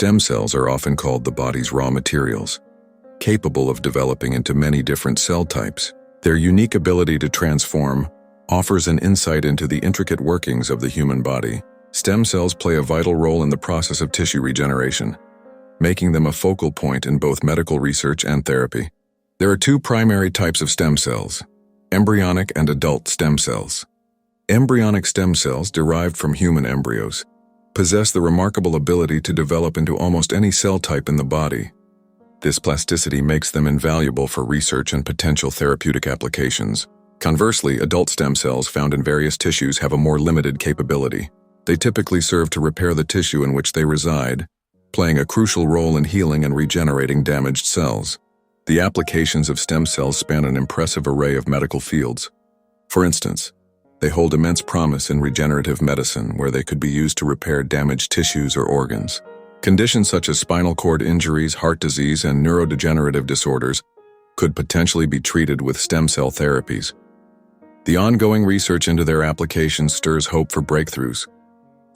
Stem cells are often called the body's raw materials, capable of developing into many different cell types. Their unique ability to transform offers an insight into the intricate workings of the human body. Stem cells play a vital role in the process of tissue regeneration, making them a focal point in both medical research and therapy. There are two primary types of stem cells: embryonic and adult stem cells. Embryonic stem cells, derived from human embryos, possess the remarkable ability to develop into almost any cell type in the body. This plasticity makes them invaluable for research and potential therapeutic applications. Conversely, adult stem cells found in various tissues have a more limited capability. They typically serve to repair the tissue in which they reside, playing a crucial role in healing and regenerating damaged cells. The applications of stem cells span an impressive array of medical fields. For instance, they hold immense promise in regenerative medicine, where they could be used to repair damaged tissues or organs. Conditions such as spinal cord injuries, heart disease, and neurodegenerative disorders could potentially be treated with stem cell therapies. The ongoing research into their applications stirs hope for breakthroughs,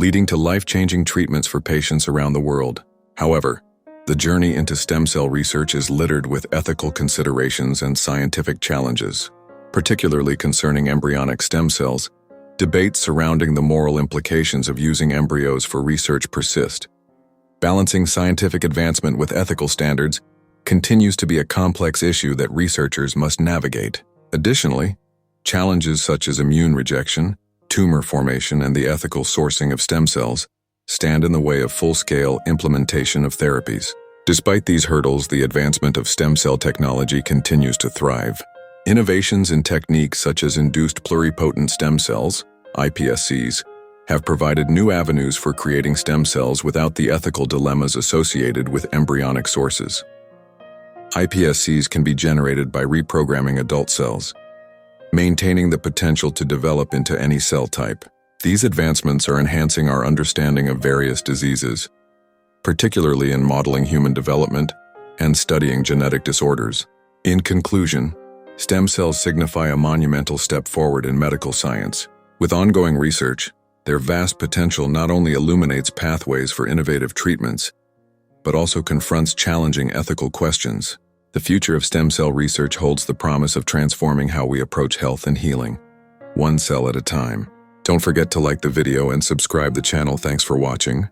leading to life-changing treatments for patients around the world. However, the journey into stem cell research is littered with ethical considerations and scientific challenges. Particularly concerning embryonic stem cells, debates surrounding the moral implications of using embryos for research persist. Balancing scientific advancement with ethical standards continues to be a complex issue that researchers must navigate. Additionally, challenges such as immune rejection, tumor formation, and the ethical sourcing of stem cells stand in the way of full-scale implementation of therapies. Despite these hurdles, the advancement of stem cell technology continues to thrive. Innovations in techniques such as induced pluripotent stem cells, iPSCs, have provided new avenues for creating stem cells without the ethical dilemmas associated with embryonic sources. iPSCs can be generated by reprogramming adult cells, maintaining the potential to develop into any cell type. These advancements are enhancing our understanding of various diseases, particularly in modeling human development and studying genetic disorders. In conclusion, stem cells signify a monumental step forward in medical science. With ongoing research, their vast potential not only illuminates pathways for innovative treatments, but also confronts challenging ethical questions. The future of stem cell research holds the promise of transforming how we approach health and healing, one cell at a time. Don't forget to like the video and subscribe the channel. Thanks for watching.